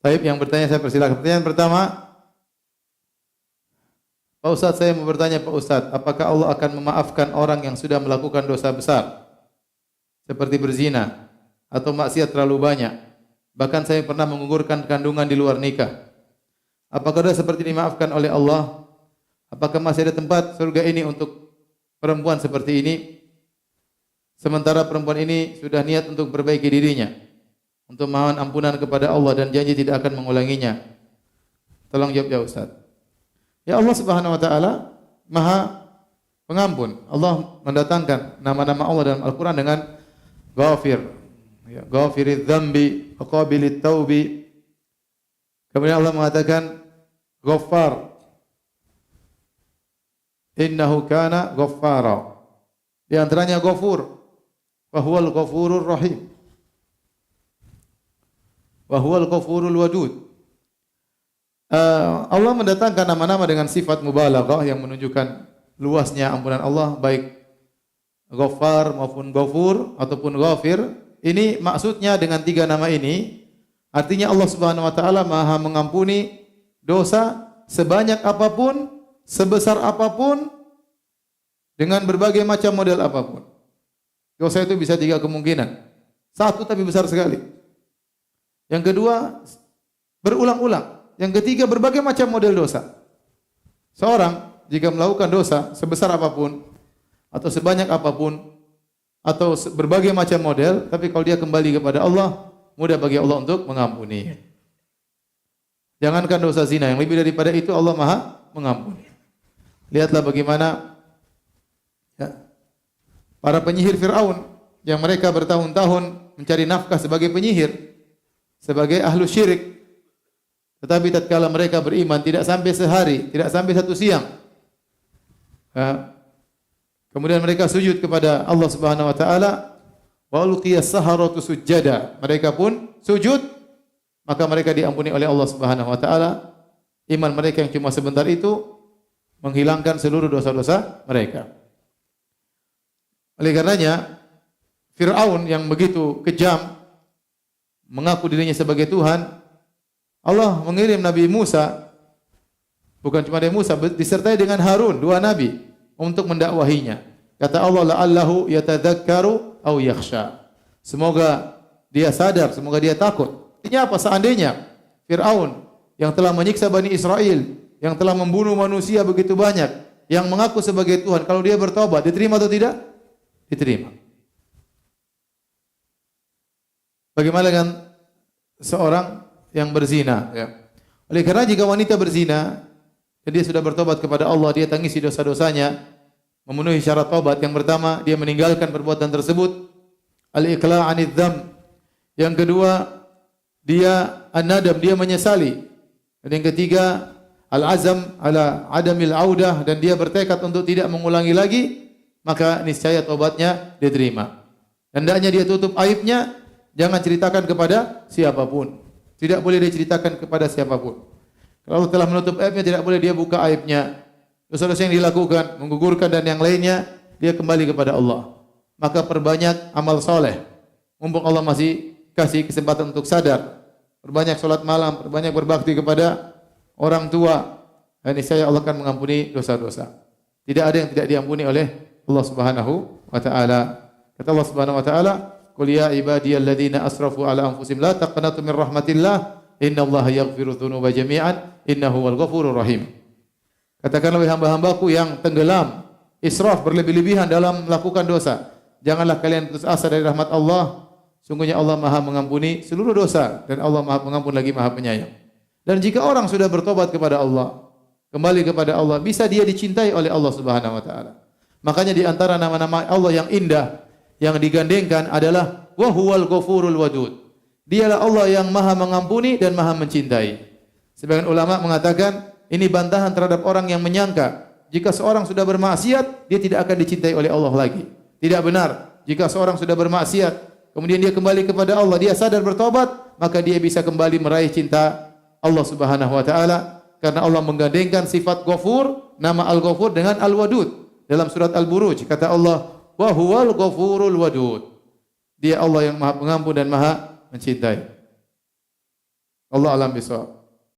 Baik, yang bertanya saya persilakan. Pertanyaan pertama, Pak Ustadz, saya mau bertanya Pak Ustadz, apakah Allah akan memaafkan orang yang sudah melakukan dosa besar seperti berzina atau maksiat terlalu banyak? Bahkan saya pernah menggugurkan kandungan di luar nikah. Apakah dosa seperti dimaafkan oleh Allah? Apakah masih ada tempat surga ini untuk perempuan seperti ini? Sementara perempuan ini sudah niat untuk perbaiki dirinya, untuk mohon ampunan kepada Allah dan janji tidak akan mengulanginya. Tolong jawab ya Ustaz. Ya, Allah Subhanahu wa taala Maha Pengampun. Allah mendatangkan nama-nama Allah dalam Al-Qur'an dengan Ghafir. Ya, Ghafiridz dzambi wa qabilit taubi. Kemudian Allah mengatakan Ghaffar. Innahu kana ghaffara. Di antaranya Ghafur. Wa huwal ghafurur rahim. Wa huwal ghafurul wadud. Allah mendatangkan nama-nama dengan sifat mubalaghah yang menunjukkan luasnya ampunan Allah, baik Ghaffar maupun Ghafur ataupun Ghafir. Ini maksudnya dengan tiga nama ini, artinya Allah Subhanahu wa taala Maha mengampuni dosa sebanyak apapun, sebesar apapun, dengan berbagai macam model apapun. Dosa itu bisa tiga kemungkinan. Satu tapi besar sekali. Yang kedua, berulang-ulang. Yang ketiga, berbagai macam model dosa. Seorang jika melakukan dosa sebesar apapun atau sebanyak apapun atau berbagai macam model, tapi kalau dia kembali kepada Allah, mudah bagi Allah untuk mengampuni. Jangankan dosa zina, yang lebih daripada itu Allah Maha mengampuni. Lihatlah bagaimana ya, para penyihir Fir'aun yang mereka bertahun-tahun mencari nafkah sebagai penyihir, sebagai ahlu syirik. Tetapi tatkala mereka beriman, tidak sampai sehari, tidak sampai satu siang, kemudian mereka sujud kepada Allah Subhanahu wa taala, wa ulqiyas saharatu sujada. Mereka pun sujud, maka mereka diampuni oleh Allah Subhanahu wa taala. Iman mereka yang cuma sebentar itu menghilangkan seluruh dosa-dosa mereka. Oleh karenanya, Fir'aun yang begitu kejam mengaku dirinya sebagai Tuhan, Allah mengirim Nabi Musa, bukan cuma Nabi Musa, disertai dengan Harun, dua nabi, untuk mendakwahinya. Kata Allah, la'allahu yatadzakkaru aw yakhsha. Semoga dia sadar, semoga dia takut. Artinya apa? Seandainya Fir'aun yang telah menyiksa Bani Israel, yang telah membunuh manusia begitu banyak, yang mengaku sebagai Tuhan, kalau dia bertobat, diterima atau tidak? Diterima. Bagaimana dengan seorang yang berzina, ya. Oleh karena jika wanita berzina dan dia sudah bertobat kepada Allah, dia tangisi dosa-dosanya, memenuhi syarat tobat. Yang pertama, dia meninggalkan perbuatan tersebut, al-iqla' 'anidz dzam. Yang kedua, dia an-nadam, dia menyesali. Dan yang ketiga, al-azam ala adamil audah, dan dia bertekad untuk tidak mengulangi lagi, maka niscaya tobatnya diterima. Hendaknya dia tutup aibnya, jangan ceritakan kepada siapapun. Tidak boleh dia ceritakan kepada siapapun. Kalau telah menutup aibnya, tidak boleh dia buka aibnya. Dosa-dosa yang dilakukan, menggugurkan dan yang lainnya, dia kembali kepada Allah. Maka perbanyak amal soleh. Mumpung Allah masih kasih kesempatan untuk sadar. Perbanyak solat malam, perbanyak berbakti kepada orang tua. Dan niscaya Allah akan mengampuni dosa-dosa. Tidak ada yang tidak diampuni oleh Allah Subhanahu wa taala. Kata Allah Subhanahu wa taala, qul ya ibadiyalladzina asrafu ala anfusihim la taqnatu min rahmatillah innallaha yaghfiru dzunuba jami'an innahu wal ghafurur rahim. Katakanlah wahai hamba-hambaku yang tenggelam, israf, berlebih-lebihan dalam melakukan dosa, janganlah kalian putus asa dari rahmat Allah. Sungguhnya Allah Maha mengampuni seluruh dosa dan Allah Maha pengampun lagi Maha penyayang. Dan jika orang sudah bertobat kepada Allah, kembali kepada Allah, bisa dia dicintai oleh Allah Subhanahu wa taala. Makanya di antara nama-nama Allah yang indah yang digandengkan adalah wa huwal ghafurul wadud. Dialah Allah yang Maha mengampuni dan Maha mencintai. Sebagian ulama mengatakan ini bantahan terhadap orang yang menyangka jika seorang sudah bermaksiat dia tidak akan dicintai oleh Allah lagi. Tidak benar. Jika seorang sudah bermaksiat kemudian dia kembali kepada Allah, dia sadar bertobat, maka dia bisa kembali meraih cinta Allah Subhanahu wa taala karena Allah menggandengkan sifat Ghafur, nama Al-Ghafur dengan Al-Wadud. Dalam surat Al-Buruj kata Allah, wa huwal ghafurul wadud. Dia Allah yang Maha Pengampun dan Maha mencintai. Allah alam bisawab.